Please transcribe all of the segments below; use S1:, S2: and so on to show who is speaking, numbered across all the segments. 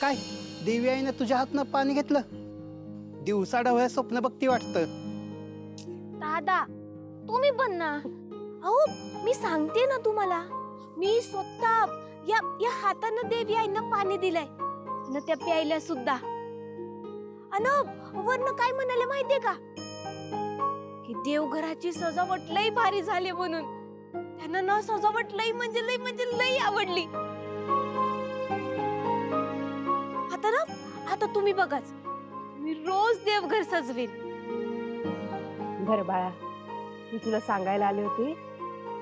S1: काय देवी आईनं तुझ्या हातनं पाणी घेतलं? दिवसा डोळ्या स्वप्न बघती वाटतं.
S2: दादा तुम्ही पण ना. अहो मी सांगते ना तुम्हाला, मी स्वतः या हातानं देवी आईनं पाणी दिलंय आणि त्या प्यायल्या सुद्धा. अन वरनं काय म्हणाले माहितीये का, की देवघराची सजावट लई भारी झाली म्हणून. त्यांना ना सजावट लई म्हणजे लई आवडली. आता तुम्ही बघाच, मी रोज देवघर सजवेन.
S3: बरं बाळा, मी तुला सांगायला आले होते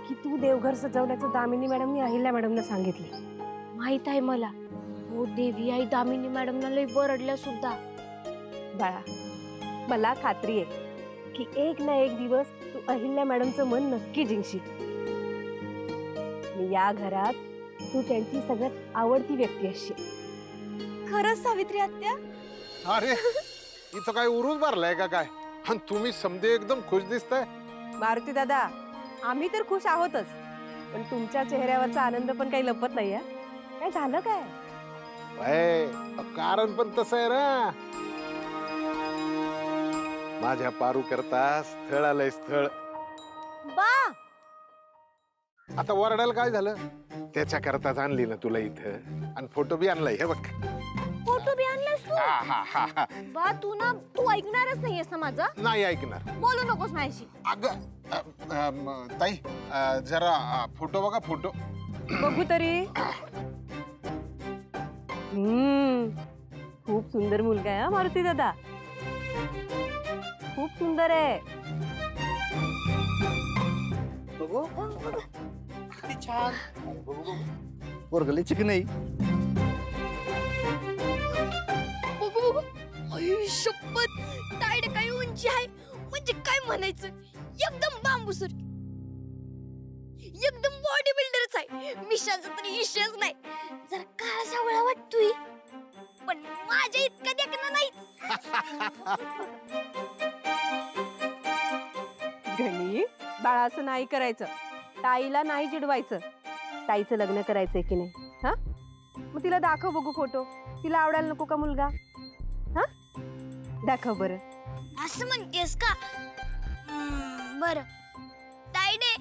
S3: की तू देवघर सजवल्याचं दामिनी मॅडमनी अहिल्या मॅडमना सांगितलं.
S2: माहित आहे मला. हो देवी आई दामिनी मॅडमना लई वरडल्या सुद्धा.
S3: बाळा, मला खात्री आहे की एक ना एक दिवस तू अहिल्या मॅडमचं मन नक्की जिंकशील. या घरात तू त्यांची सगळ्यात आवडती व्यक्ती असशील.
S2: खरंच सावित्री आत्या?
S4: अरे इथं काय उरूस भरलाय का काय? आणि तुम्ही समजे एकदम खुश दिसताय.
S3: मारुती दादा, आम्ही तर खुश आहोतच, पण तुमच्या चेहऱ्यावरचा आनंद पण काही लपत नाही. काय झालं काय?
S4: कारण पण तसं आहे ना, माझ्या पारू करता स्थळ आलंय, स्थळ.
S2: बा
S4: आता वरडायला काय झालं? त्याच्या करताच आणली ना तुला इथं, आणि फोटो बी आणलाय. हे बघ,
S2: फोटो बी आणलास तू? बा तू ऐकणारच नाहीयेस ना माझा?
S4: नाही ऐकणार.
S2: बोलू नकोस माझ्याशी.
S4: अगं ताई, जरा फोटो बघा, फोटो
S3: बघू तरी. खूप सुंदर मुलगा आहे हा मारुती दादा, खूप सुंदर आहे.
S1: बघू किती छान. वर्गले चिकन
S2: बघू शपथ, ताईड काय उंची आहे म्हणजे काय म्हणायचं. एकदम बांबूसर, एकदम बॉडी बिल्डरच आहे. मिशाचा तरी विषयच नाही. जरा काळा सावळा वाटतोय, पण माझ्या इतका देखणं नाही.
S3: गणी, बाळाचं नाही करायचं, ताईला नाही चिडवायचं. ताईचं लग्न करायचंय की नाही? हा, मग तिला दाखव बघू फोटो. तिला आवडायला नको का मुलगा? हा, दाखव बरं.
S2: असं म्हणतेस का? बरं ताईडे,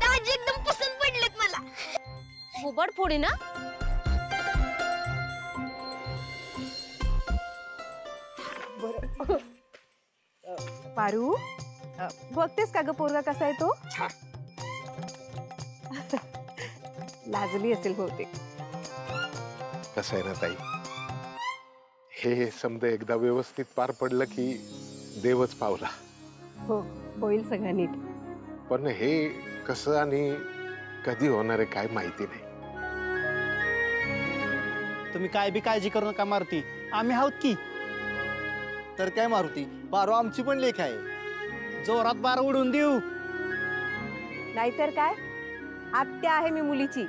S2: दाजी एकदम पसंत पडलेत मला. फोबड फोडी ना.
S3: बरं पारू, बघतेस का ग पोरगा कसा आहे तो? लाजली असेल बहुतेक.
S4: कसं आहे ना ताई, हे समजा एकदा व्यवस्थित पार पडलं की देवच पावला.
S3: हो, होईल सगळं नीट.
S4: पण हे कसं आणि कधी होणार आहे काय माहिती नाही.
S1: तुम्ही काय बी काळजी करू नका मारुती, आम्ही आहोत की.
S5: तर काय मारुती, पारो आमची पण लेख आहे.
S1: जोरात बार उडून देऊ.
S3: नाहीतर काय, आत्या आहे मी मुलीची.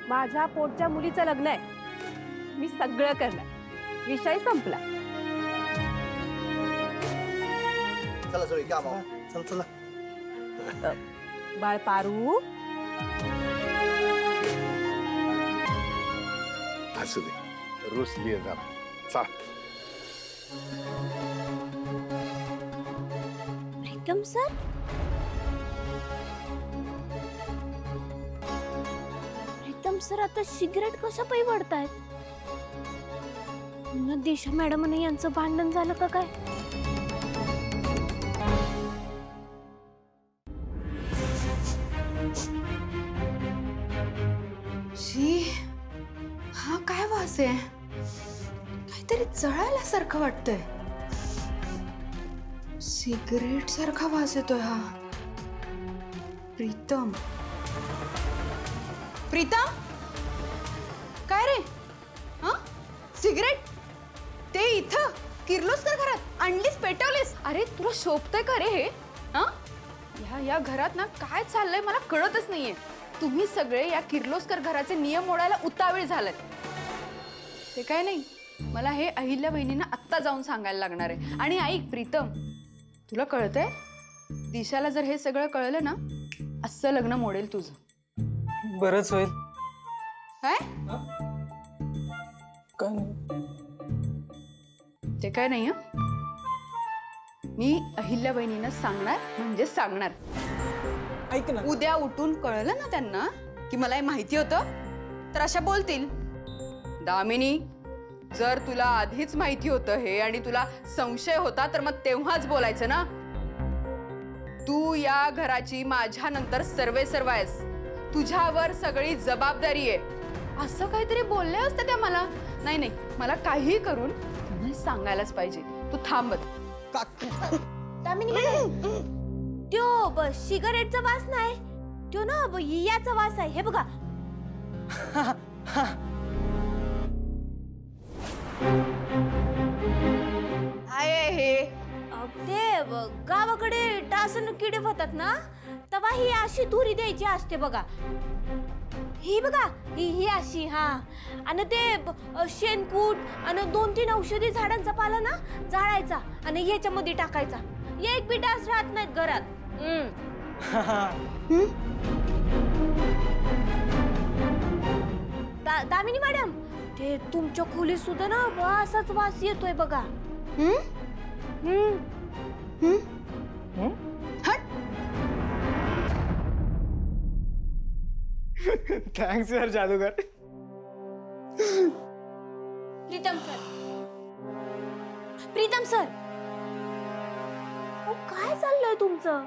S3: माझ्या पोटच्या मुलीचं लग्न आहे, मी सगळं करणार. विषय संपला.
S5: चला सगळी काम.
S1: चल चला.
S3: बाळ पारू,
S4: असू दे, रुसली आहे जरा. चल.
S2: प्रीतम सर, प्रीतम सर आता सिगरेट कसं पायी वाढतायत? दिशा मॅडम यांचं भांडण झालं का काय?
S6: हा काय वास आहे? काहीतरी जळाल्यासारखं वाटतंय. सिगरेट सारखा वास येतोय हा. प्रीतम, प्रीतम, काय रे? हा, सिगरेट ते इथं किर्लोस्कर घरात आणलीस, पेटवलीस? अरे तुला शोभतंय का रे हे? हा, या घरात ना काय चाललंय मला कळतच नाहीये. तुम्ही सगळे या किर्लोस्कर घराचे नियम मोडायला उतावीळ झालेत. ते काय नाही, मला हे अहिल्या बहिणींना आत्ता जाऊन सांगायला लागणार आहे. आणि ऐक प्रीतम, तुला कळतंय, दिशाला जर हे सगळं कळलं ना, असं लग्न मोडेल तुझं.
S5: बरंच होईल.
S6: काय? ते काय नाही हं. मी अहिल्याबाईंना सांगणार म्हणजे सांगणार.
S7: ऐक ना,
S6: उद्या उठून कळलं ना त्यांना की मला हे माहिती होतं तर अशा बोलतील. दामिनी, जर तुला आधीच माहिती होतं हे आणि तुला संशय होता तर मग तेव्हाच बोलायचं ना. तू या घराची माझ्यानंतर सर्वेसर्वा आहेस, तुझ्यावर सगळी जबाबदारी आहे असं काहीतरी बोलले असते त्या मला. नाही नाही, मला काही करून त्यांना सांगायलाच पाहिजे. तू थांबत.
S2: दामिनी त्यो सिगारेटचा वास नाही, त्यो ना याचा वास आहे. हे बघा.
S6: आहे हे
S2: ते गावाकडे डासन किडे होतात ना, तेव्हा ही अशी धुरी द्यायची असते बघा. ही बघा, ही अशी. हा, आणि ते शेणकूट आणि 2-3 औषधी झाडांचा पाला ना जाळायचा आणि ह्याच्यामध्ये टाकायचा. एक बी डास राहत नाहीत घरात. दामिनी मॅडम, ते तुमच्या खोलीत सुद्धा ना असाच वास येतोय बघा.
S7: थँक्स यार जादूगर.
S2: प्रीतम सर, प्रीतम सर, काय चाललंय तुमचं?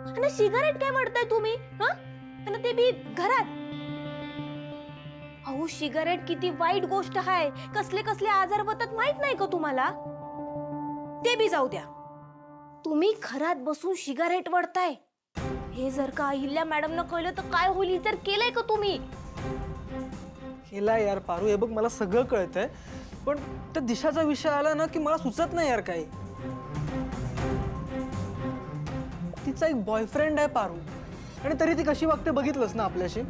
S2: आणि सिगारेट काय म्हणताय तुम्ही? आणि ते बी घरात. अहो, सिगारेट किती वाईट गोष्ट आहे. कसले कसले आजार होतात माहित नाही का तुम्हाला? ते बी जाऊ द्या, तुम्ही घरात बसून सिगारेट वडताय हे जर का अहिल्या मॅडम न कळलं तर काय होईल? जर केलंय का तुम्ही?
S7: केला यार पारू, हे बघ मला सगळं कळतंय, पण त्या दिशाचा विषय आला ना की मला सुचत नाही यार काही. तिचा एक बॉयफ्रेंड आहे पारू, आणि तरी ती कशी वागते बघितलंस ना आपल्याशी.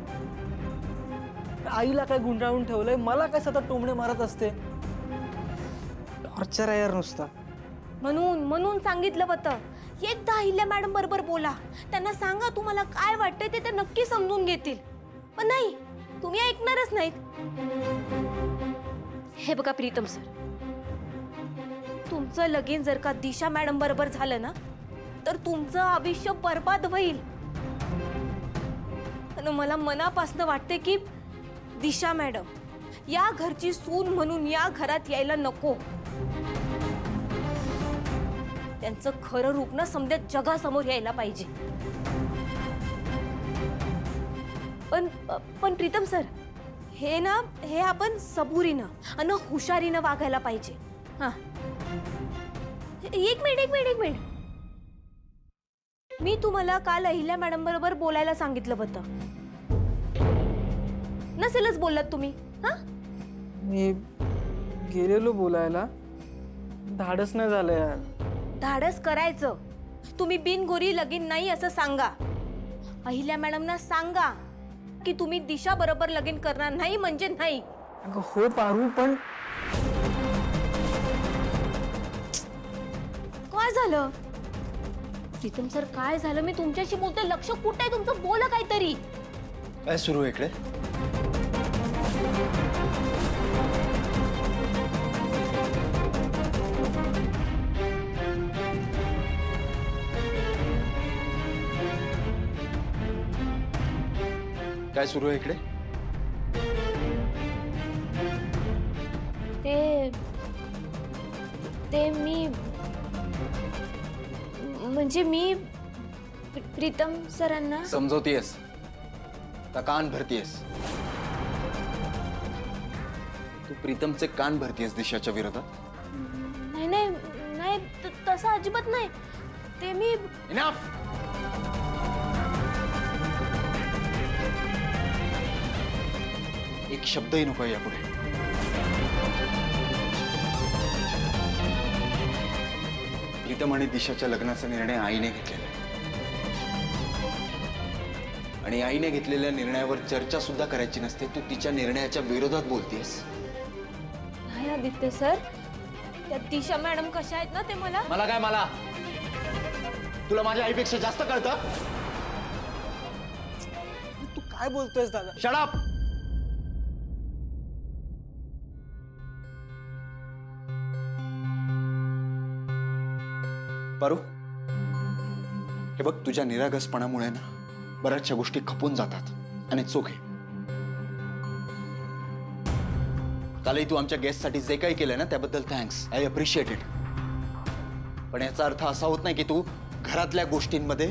S7: आईला काय गुंडाळून ठेवलंय, मला काय सतत टोमणे मारत असते. टॉर्चर आहे यार नुसता.
S2: म्हणून सांगितलं होतं, एकदा अहिल्या मॅडम बरोबर बोला, त्यांना सांगा तुम्हाला काय वाटतंय ते नक्की समजून घेतील. पण नाही, तुम्ही ऐकणारच नाहीत. हे बघा प्रीतम सर, तुमचं लगीन जर का दिशा मॅडम बरोबर झालं ना तर तुमचं आयुष्य बर्बाद होईल. आणि मला मनापासून वाटते की दिशा मॅडम या घरची सून म्हणून या घरात यायला नको. त्यांचं खरं रूप ना समजा जगासमोर यायला पाहिजे. पण प्रीतम सर, हे आपण सबुरीनं आणि हुशारीनं वागायला पाहिजे. हा, एक मिनिट. मी तुम्हाला काल अहिल्या मॅडम बरोबर बोलायला सांगितलं होतं, नसेलच बोललात तुम्ही? हा,
S7: मी गेलेलो बोलायला, धाडस नाही झालं यार.
S2: धाडस करायचं. तुम्ही बिनगोरी लगीन नाही असं सांगा. अहिल्या मॅडमना सांगा की तुम्ही दिशा बरोबर लगीन करणार नाही म्हणजे नाही.
S7: अगं हो पारू, पण
S2: काय झालं प्रीतम सर? काय झालं? मी तुमच्याशी बोलते, लक्ष कुठे आहे तुमचं? बोला काहीतरी.
S5: काय सुरू आहे इकडे? काय सुरू आहे इकडे?
S2: ते मी म्हणजे मी प्रीतम सरांना
S5: समजवतेस का कान भरतीयस? तू प्रीतमचे कान भरतीयस दिशाच्या विरोधात?
S2: नाही, तसं अजिबात नाही. ते मी
S5: इनफ. एक शब्दही नको यापुढे. प्रीतम आणि दिशाच्या लग्नाचा निर्णय आईने घेतलेला आहे, आणि आईने घेतलेल्या निर्णयावर चर्चा सुद्धा करायची नसते. तू तिच्या निर्णयाच्या विरोधात बोलतेस.
S2: नाही आदित्य सर, त्या दिशा मॅडम कशा आहेत ना ते मला
S5: काय मला तुला माझ्या आईपेक्षा जास्त कळतं?
S7: तू काय बोलतोयस दादा?
S5: Shut up. पारू, हे बघ, तुझ्या निरागसपणामुळे ना बऱ्याचशा गोष्टी खपून जातात आणि चोखे. कालही तू आमच्या गेस्टसाठी जे काही केलंय ना त्याबद्दल थँक्स. I appreciate it. पण याचा अर्थ असा होत नाही की तू घरातल्या गोष्टींमध्ये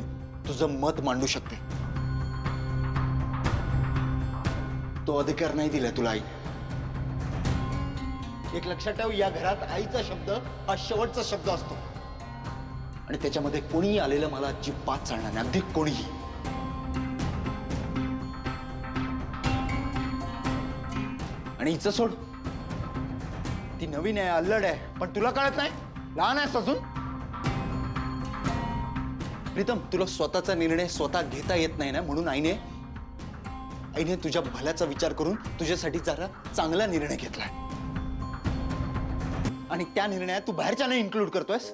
S5: तुझं मत मांडू शकते. तो अधिकार नाही दिलाय तुला आई. एक लक्षात ठेव, या घरात आईचा शब्द हा शेवटचा शब्द असतो आणि त्याच्यामध्ये कोणीही आलेलं मला अजिबात चालणार नाही, अगदी कोणीही. आणि हिचं सोड, ती नवीन आहे, अल्लड आहे, पण तुला कळत नाही, लहान आहेस अजून. प्रीतम, तुला स्वतःचा निर्णय स्वतः घेता येत नाही ना, म्हणून आईने तुझ्या भल्याचा विचार करून तुझ्यासाठी जरा चांगला निर्णय घेतलाय आणि त्या निर्णयात तू बाहेरच्याना इन्क्लूड करतोयस.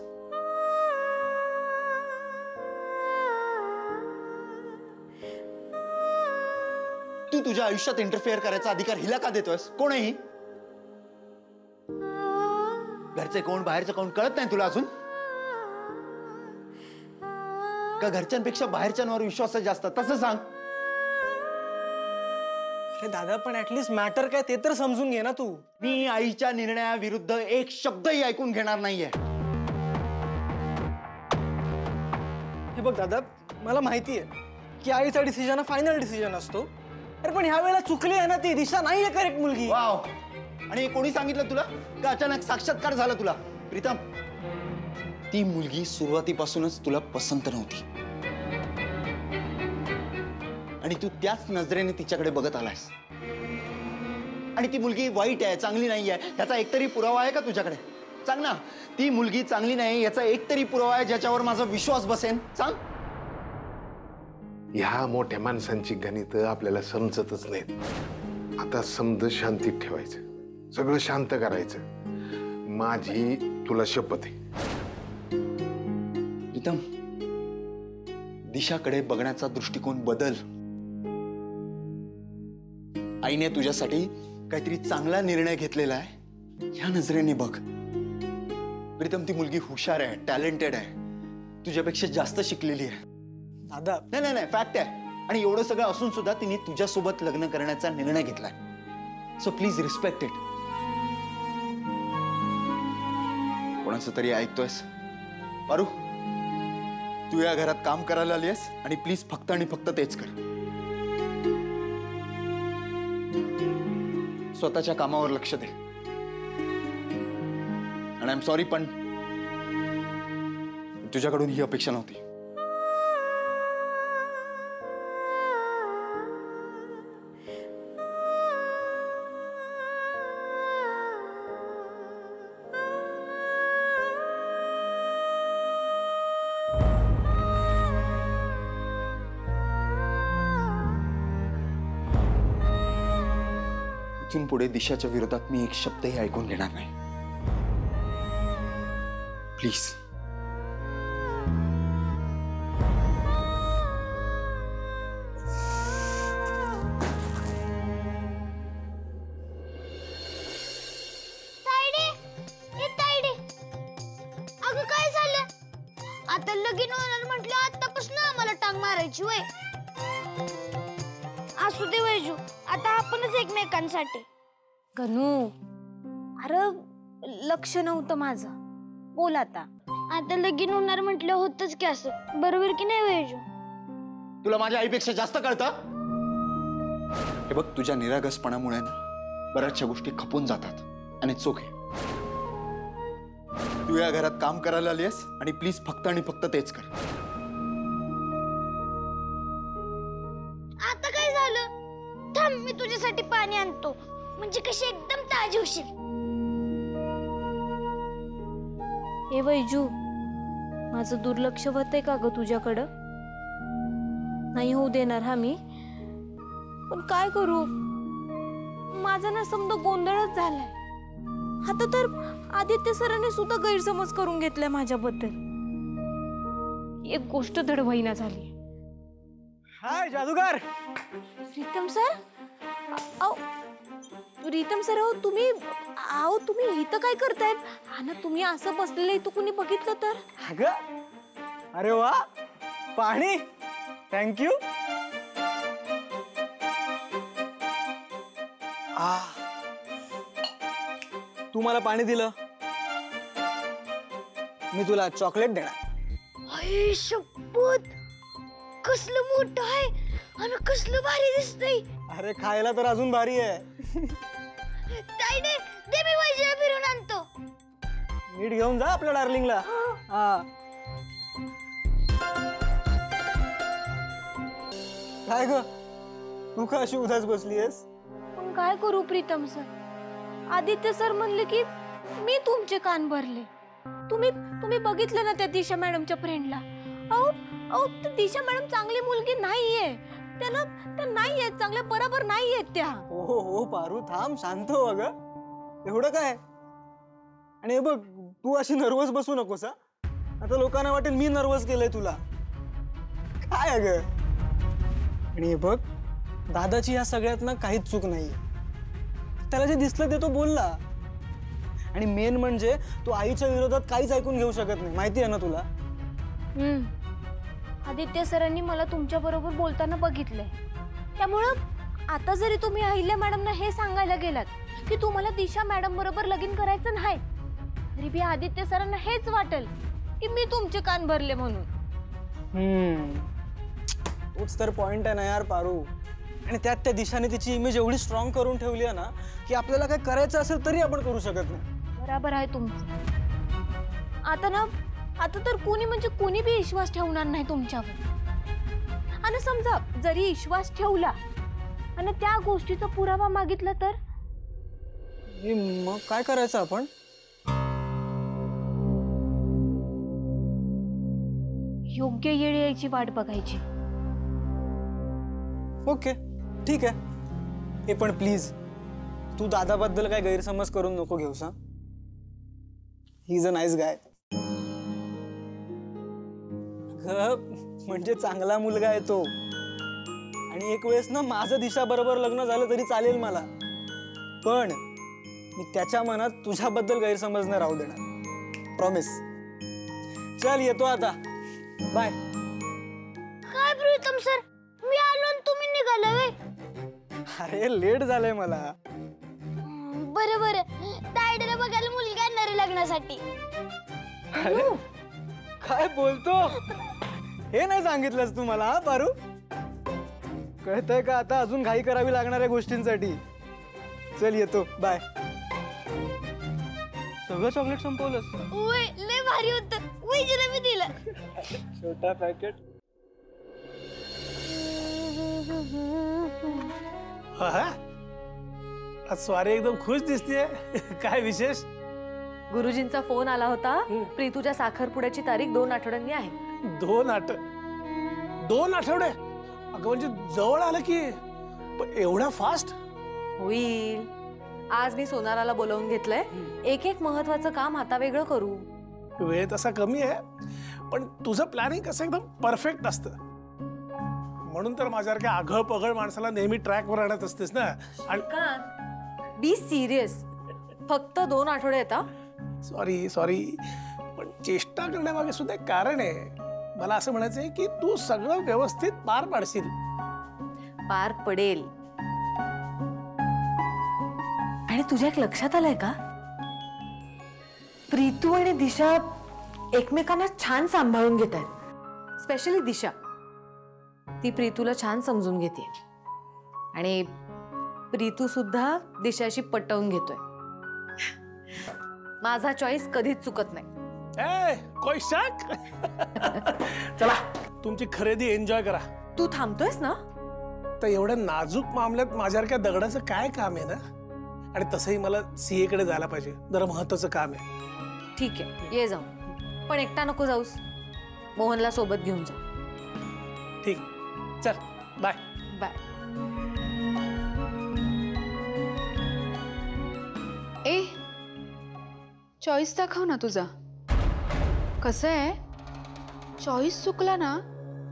S5: तू तुझ्या आयुष्यात इंटरफेअर करायचा अधिकार हिला का देतोयस? कोण आहे ही? घरचे कोण बाहेरचं कोण कळत नाही तुला अजून? का घरच्यांपेक्षा बाहेरच्यांवर विश्वास जास्त? तसं सांग.
S7: अरे दादा, पण ऍटलीस्ट मॅटर काय ते तर समजून घे ना तू.
S5: मी आईच्या निर्णयाविरुद्ध एक शब्दही ऐकून घेणार नाहीये.
S7: हे बघ दादा, मला माहिती आहे की आईचा डिसिजन हा फायनल डिसिजन असतो. अरे पण ह्या वेळेला चुकली आहे ना ती. दिशा नाही आहे करेक्ट मुलगी.
S5: वाव. आणि कोणी सांगितलं तुला का अचानक साक्षात्कार झाला तुला? प्रीतम, ती मुलगी सुरुवातीपासूनच तुला पसंत नव्हती आणि तू त्याच नजरेने तिच्याकडे बघत आलायस. आणि ती मुलगी वाईट आहे, चांगली नाही आहे, याचा एकतरी पुरावा आहे का तुझ्याकडे? सांग ना. ती मुलगी चांगली नाही याचा एकतरी पुरावा आहे ज्याच्यावर माझा विश्वास बसेन? सांग.
S4: ह्या मोठ्या माणसांची गणित आपल्याला समजतच नाहीत. आता समज शांतीत ठेवायचं, सगळं शांत करायचं. माझी तुला शपथ आहे.
S5: प्रीतम, दिशाकडे बघण्याचा दृष्टिकोन बदल. आईने तुझ्यासाठी काहीतरी चांगला निर्णय घेतलेला आहे, ह्या नजरेने बघ. प्रीतम, ती मुलगी हुशार आहे, टॅलेंटेड आहे, तुझ्यापेक्षा जास्त शिकलेली आहे.
S7: दादा,
S5: नाही नाही नाही, फॅक्ट आहे. आणि एवढं सगळं असून सुद्धा तिने तुझ्यासोबत लग्न करण्याचा निर्णय घेतलाय. So please respect it. कोणाचं तरी ऐकतोयस? पारू, तू या घरात काम करायला आली आहेस आणि प्लीज फक्त आणि फक्त तेच कर. स्वतःच्या कामावर लक्ष दे. आणि आय एम सॉरी, पण तुझ्याकडून ही अपेक्षा नव्हती. इथून पुढे दिशाच्या विरोधात मी एक शब्दही ऐकून घेणार नाही. प्लीज.
S2: अगं काय झालं? आता लगीन होणार म्हटलं आतापासून आम्हाला टांग मारायची वय. असू दे वैजू, आता आपणच एकमेकांसाठी.
S3: कनू,
S2: अरे लक्ष नव्हतं माझं. बोल आता. आता लगीन होणार म्हटलं होतच की असं, बरोबर की नाही वैजू?
S5: तुला माझ्या आईपेक्षा जास्त कळतं? हे बघ, तुझ्या निरागसपणामुळे ना बऱ्याचशा गोष्टी खपून जातात आणि चोखे. तू या घरात काम करायला आली आहेस आणि प्लीज फक्त आणि फक्त तेच कर.
S2: आता काय झालं? थांब, मी तुझ्यासाठी पाणी आणतो, म्हणजे कशी एकदम ताजी होशील. हे वैजू, माझं दुर्लक्ष होतंय का ग तुझ्याकडं? नाही होऊ देणार हा मी. पण काय करू, माझा ना समजा गोंधळच झालाय. आता तर आदित्य सरांनी सुद्धा गैरसमज करून घेतलाय माझ्याबद्दल. एक गोष्ट धड होईना झाली.
S7: हाय जादूगार.
S2: प्रीतम सर, प्रीतम सर, तुम्ही इथं काय करताय? हा ना, तुम्ही असं बसलेलं इथं कुणी बघितलं तर?
S7: अगं अरे वा, पाणी, थँक्यू. तू मला पाणी दिलं, मी तुला चॉकलेट देणार.
S2: अय शपथ, कसलं मोठं आहे आणि कसलं भारी दिसतंय.
S7: अरे खायला तर अजून भारी आहे.
S2: ताई दे, दे मी वैजूला फिरून आणतो.
S7: नीट घेऊन जा आपल्या डार्लिंगला. हा. काय ग, तू का अशी उदास बसलीयस?
S2: पण काय करू प्रीतम सर, आदित्य सर म्हणले की मी तुमचे कान भरले. तुम्ही बघितलं ना त्या दिशा मॅडमच्या फ्रेंडला. अहो त्या दिशा मॅडम चांगली मुलगी नाहीये, त्या नाहीये चांगल्या, बरोबर नाहीये त्या.
S7: हो पारू, थांब, शांत हो. अगं एवढं काय? आणि हे बघ, तू अशी नर्वस बसू नकोस. आता लोकांना वाटेल मी नर्वस केलंय तुला. काय अगं? आणि हे बघ, दादाची या सगळ्यात ना काहीच चूक नाहीये. त्याला जे दिसलं ते तो बोलला. आणि मेन म्हणजे तो आईच्या विरोधात काहीच ऐकून घेऊ शकत नाही, माहिती आहे ना तुला.
S2: आदित्य सरांनी मला तुमच्या बरोबर बोलताना बघितलंय. त्यामुळं आता जरी तुम्ही अहिल्या मॅडमना हे सांगायला गेलात की तुम्हाला दिशा मॅडम बरोबर लगीन करायचं नाही, तरी बी आदित्य सरांना हेच वाटेल की मी तुमचे कान भरले म्हणून.
S7: तोच तर पॉइंट आहे ना यार पारू. आणि त्यात त्या दिशाने तिची इमेज एवढी स्ट्रॉंग करून ठेवली आहे ना की आपल्याला काय करायचं असेल तरी आपण करू शकत नाही.
S2: बरोबर आहे तुमचं. आता तर कुणी म्हणजे कुणी बी विश्वास ठेवणार नाही तुमच्यावर. आणि समजा जरी विश्वास ठेवला आणि त्या गोष्टीचा पुरावा मागितला तर
S7: मग काय करायचं आपण?
S2: योग्य येळ यायची वाट बघायची.
S7: ओके, ठीक आहे. हे पण प्लीज तू दादाबद्दल काय गैरसमज करून नको घेऊस. ही इज अ नाईस गाय. म्हणजे चांगला मुलगा आहे तो. आणि एक वेळेस ना माझं दिशा बरोबर लग्न झालं तरी चालेल मला, पण मी त्याच्या मनात तुझ्याबद्दल गैरसमज नाही राहू देणार. प्रॉमिस. चल येतो आता, बाय.
S2: काय प्रीतम सर, मी आलो आणि तुम्ही निघाला वे?
S7: अरे लेट झालंय मला.
S2: बरं तायडीला बघायला मुलगी आणणार आहे लग्नासाठी.
S7: अरे काय बोलतो? हे नाही सांगितलंस तू मला. हा पारू, कळतंय का आता अजून घाई करावी लागणाऱ्या गोष्टींसाठी. चल येतो, बाय. सगळं चॉकलेट संपवलंस?
S2: ओय लय भारी होतं, वैजूला मी दिलं.
S7: छोटा पॅकेट.
S8: आज स्वारी एकदम खुश दिसतेय. काय विशेष?
S9: गुरुजींचा फोन आला होता. प्रीतूच्या साखरपुड्याची तारीख 2 आठवड्यांनी आहे.
S8: 2 आठवडे? अगं म्हणजे जवळ आलं की. पण एवढा फास्ट
S9: होईल. आज मी सोनाराला बोलावून घेतलंय. एक महत्वाचं काम आता वेगळं करू.
S8: वेळ तसा कमी आहे, पण तुझं प्लॅनिंग कसं एकदम परफेक्ट असतं. म्हणून तर माझ्यासारख्या आघळ पगळ माणसाला नेहमी ट्रॅकवर आणत असतेस ना. आणि
S9: बी सिरियस. फक्त 2 आठवडे येतात.
S8: सॉरी, पण चेष्टा करण्यामागे सुद्धा एक कारण आहे. मला असं म्हणायचं आहे की तू सगळं व्यवस्थित पार पाडशील.
S9: पार पडेल. आणि तुझ्या एक लक्षात आलंय का, प्रीतू आणि दिशा एकमेकांना छान सांभाळून घेत आहेत. स्पेशली दिशा. ती प्रीतूला छान समजून घेते आणि प्रीतू सुद्धा दिशाशी पटवून घेतोय. माझा चॉईस कधीच चुकत नाही.
S8: कोई शक? चला तुमची खरेदी एन्जॉय करा.
S9: तू थांबतोयस ना?
S8: तर एवढ्या नाजूक मामल्यात माझ्यासारख्या दगडाचं काय काम आहे ना. आणि तसंही मला सीए कडे जायला पाहिजे, जरा महत्वाचं काम आहे.
S9: ठीक आहे, ये जाऊ. पण एकटा नको जाऊस. मोहनला सोबत घेऊन जा.
S8: ठीक, चल बाय.
S9: बाय.
S6: ए, चॉईस दाखव ना तुझा. कसं आहे, चॉईस चुकला ना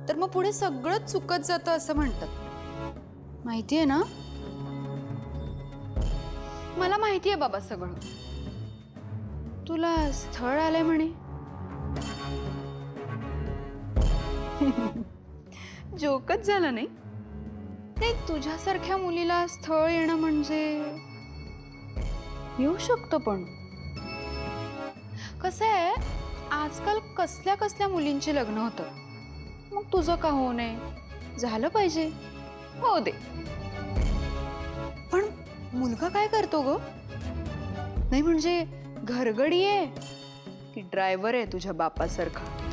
S6: तर मग पुढे सगळंच चुकत जातं असं म्हणतात. माहिती आहे ना? मला माहिती आहे बाबा सगळं. तुला स्थळ आलंय म्हणे. जोकच झाला नाही. नाही, तुझ्यासारख्या मुलीला स्थळ येणं म्हणजे येऊ शकतं, पण कसं आहे, आजकाल कसल्या कसल्या मुलींची लग्न होतं. मग तुझं का होऊ नये? झालं पाहिजे, हो दे. पण मुलगा काय करतो ग? नाही म्हणजे घरगडी आहे की ड्रायव्हर आहे तुझ्या बापासारखा?